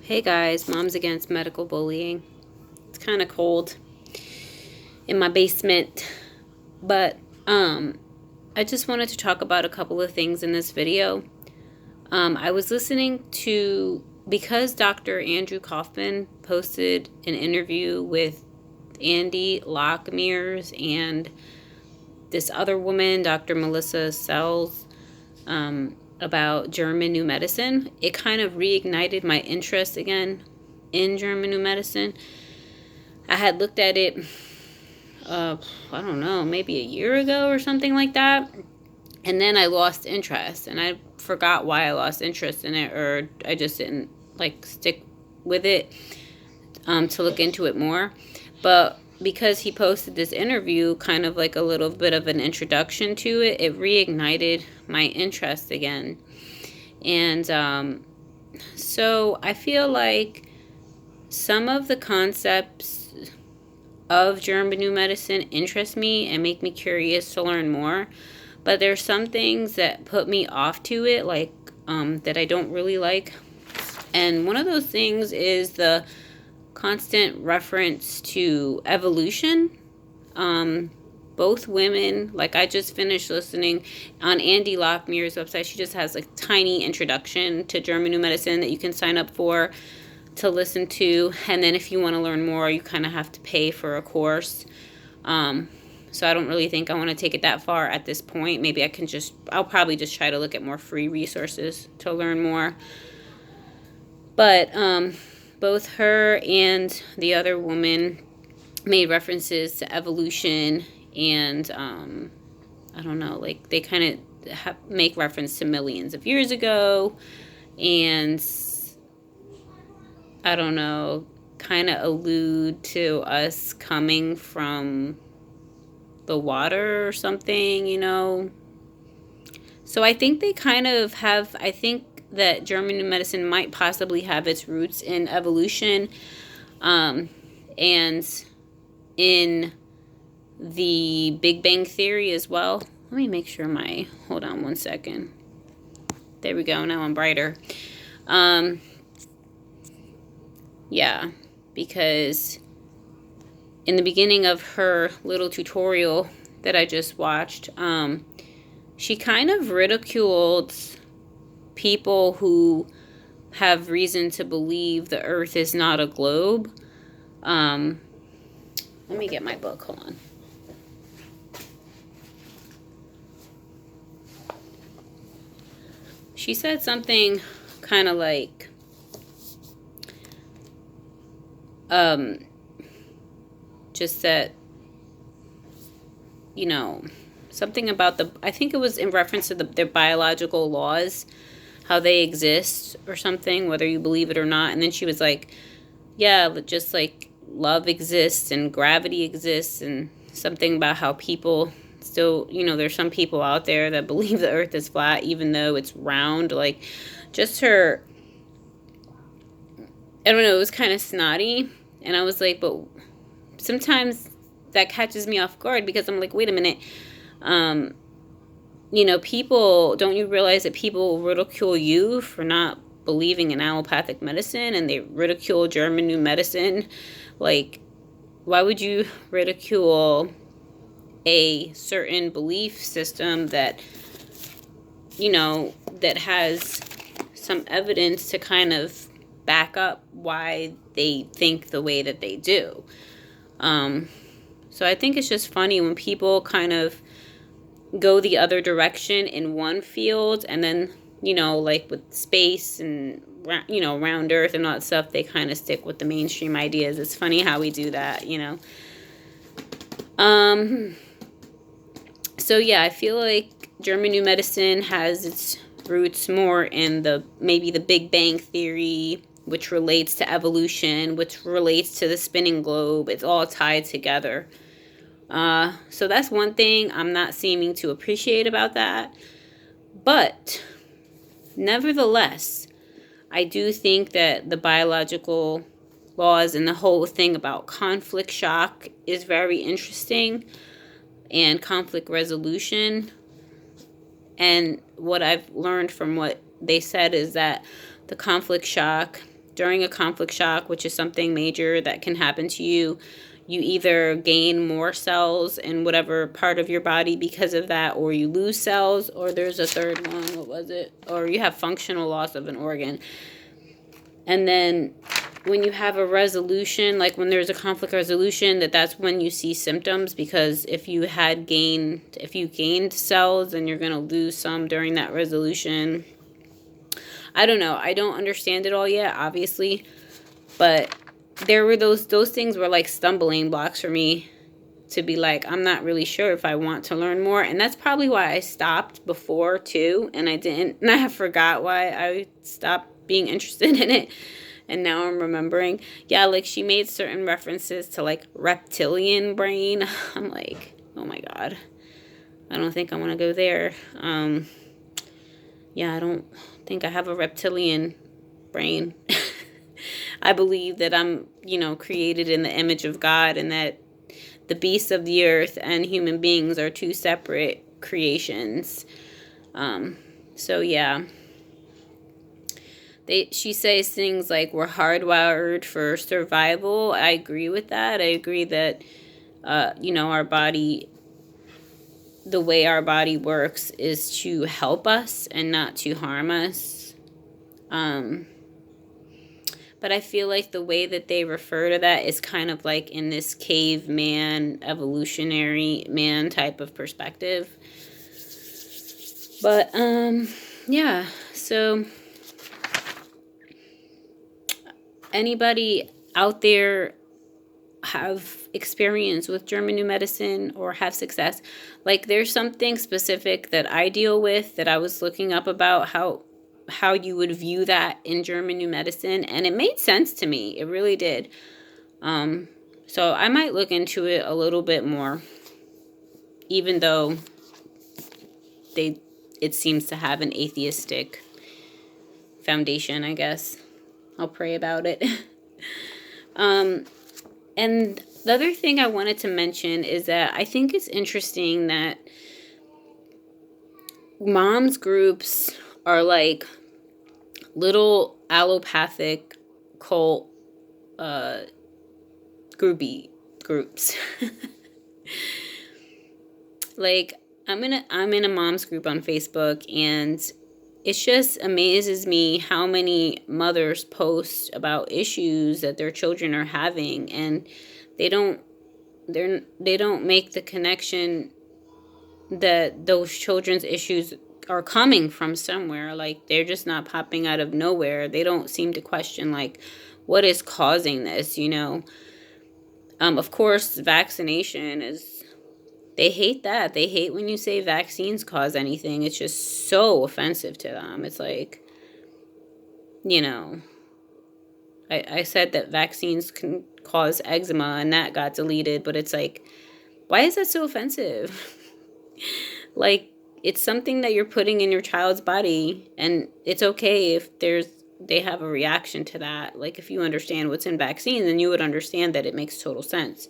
Hey guys, Moms Against Medical Bullying. It's kind of cold in my basement, but I just wanted to talk about a couple of things in this video. I was listening to, because Dr. Andrew Kaufman posted an interview with Andy Lockmears and this other woman, Dr. Melissa Sells, about German New Medicine. It kind of reignited my interest again in German New Medicine. I had looked at it, I don't know, maybe a year ago or something like that. And then I lost interest, and I forgot why I lost interest in it, or I just didn't stick with it to look into it more. But because he posted this interview, kind of like a little bit of an introduction to it, it reignited my interest again. And so I feel like some of the concepts of German New Medicine interest me and make me curious to learn more. But there's some things that put me off to it, that I don't really like. And one of those things is the constant reference to evolution. Both women, I just finished listening on Andy Lockmears' website. She just has a tiny introduction to German New Medicine that you can sign up for to listen to. And then if you want to learn more, you kind of have to pay for a course. So I don't really think I want to take it that far at this point. Maybe I'll probably just try to look at more free resources to learn more. But both her and the other woman made references to evolution, and I don't know, they kind of make reference to millions of years ago, and I don't know, kind of allude to us coming from the water or something, So I think they kind of have, I think that German New Medicine might possibly have its roots in evolution, and in the Big Bang Theory as well. Let me make sure hold on one second. There we go, now I'm brighter. Yeah, because in the beginning of her little tutorial that I just watched, she kind of ridiculed people who have reason to believe the Earth is not a globe. Let me get my book, hold on. She said something kind of like, just that, something about I think it was in reference to their biological laws, how they exist or something, whether you believe it or not. And then she was like, yeah, just like love exists and gravity exists, and something about how people still, there's some people out there that believe the Earth is flat even though it's round. Just her, I don't know, it was kind of snotty. And I was like, but sometimes that catches me off guard, because I'm like, wait a minute, people, don't you realize that people ridicule you for not believing in allopathic medicine, and they ridicule German New Medicine? Why would you ridicule a certain belief system that, that has some evidence to kind of back up why they think the way that they do? So I think it's just funny when people kind of go the other direction in one field, and then, with space and, round Earth and all that stuff, they kind of stick with the mainstream ideas. It's funny how we do that, So yeah, I feel like German New Medicine has its roots more in maybe the Big Bang Theory, which relates to evolution, which relates to the spinning globe. It's all tied together. So that's one thing I'm not seeming to appreciate about that. But nevertheless, I do think that the biological laws and the whole thing about conflict shock is very interesting, and conflict resolution. And what I've learned from what they said is that the conflict shock during a conflict shock, which is something major that can happen to you, you either gain more cells in whatever part of your body because of that, or you lose cells, or there's a third one, what was it? Or you have functional loss of an organ. And then when you have a resolution, like when there's a conflict resolution, that's when you see symptoms, because if you gained cells, then you're going to lose some during that resolution. I don't know. I don't understand it all yet, obviously, but there were those things were like stumbling blocks for me to be like, I'm not really sure if I want to learn more. And that's probably why I stopped before too. And I forgot why I stopped being interested in it. And now I'm remembering. Yeah, like she made certain references to like reptilian brain. I'm like, oh my God, I don't think I want to go there. Yeah, I don't think I have a reptilian brain. I believe that I'm, created in the image of God, and that the beasts of the earth and human beings are two separate creations. So yeah. She says things like we're hardwired for survival. I agree with that. I agree that, our body, the way our body works is to help us and not to harm us. But I feel like the way that they refer to that is kind of like in this caveman, evolutionary man type of perspective. But, yeah, so anybody out there have experience with German New Medicine or have success? Like, there's something specific that I deal with that I was looking up about how you would view that in German New Medicine, and it made sense to me. It really did. So I might look into it a little bit more, even though it seems to have an atheistic foundation, I guess. I'll pray about it. And the other thing I wanted to mention is that I think it's interesting that moms groups are like little allopathic cult groupie groups. Like I'm in a mom's group on Facebook, and it just amazes me how many mothers post about issues that their children are having, and they don't make the connection that those children's issues are coming from somewhere. Like, they're just not popping out of nowhere. They don't seem to question, like, what is causing this, Of course, vaccination is, they hate that. They hate when you say vaccines cause anything. It's just so offensive to them. It's like, I said that vaccines can cause eczema, and that got deleted, but it's like, why is that so offensive? Like, it's something that you're putting in your child's body, and it's okay if they have a reaction to that. Like, if you understand what's in vaccines, then you would understand that it makes total sense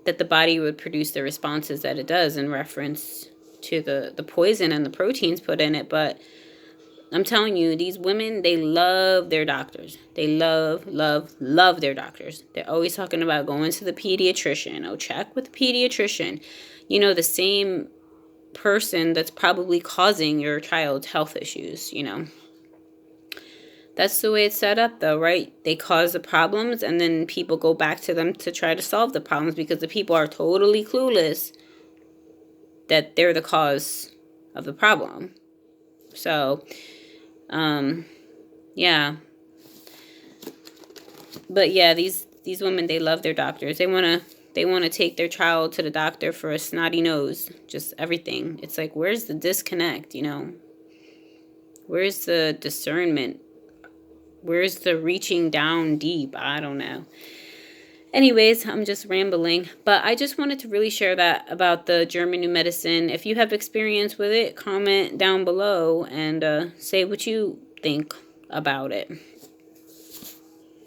that the body would produce the responses that it does in reference to the poison and the proteins put in it. But I'm telling you, these women, they love their doctors. They love, love, love their doctors. They're always talking about going to the pediatrician. Oh, check with the pediatrician. The same person that's probably causing your child's health issues, That's the way it's set up, though, right? They cause the problems, and then people go back to them to try to solve the problems, because the people are totally clueless that they're the cause of the problem. So, yeah. But yeah, these women, they love their doctors. They want to take their child to the doctor for a snotty nose, just everything. It's like, where's the disconnect, Where's the discernment? Where's the reaching down deep? I don't know. Anyways, I'm just rambling. But I just wanted to really share that about the German New Medicine. If you have experience with it, comment down below and say what you think about it.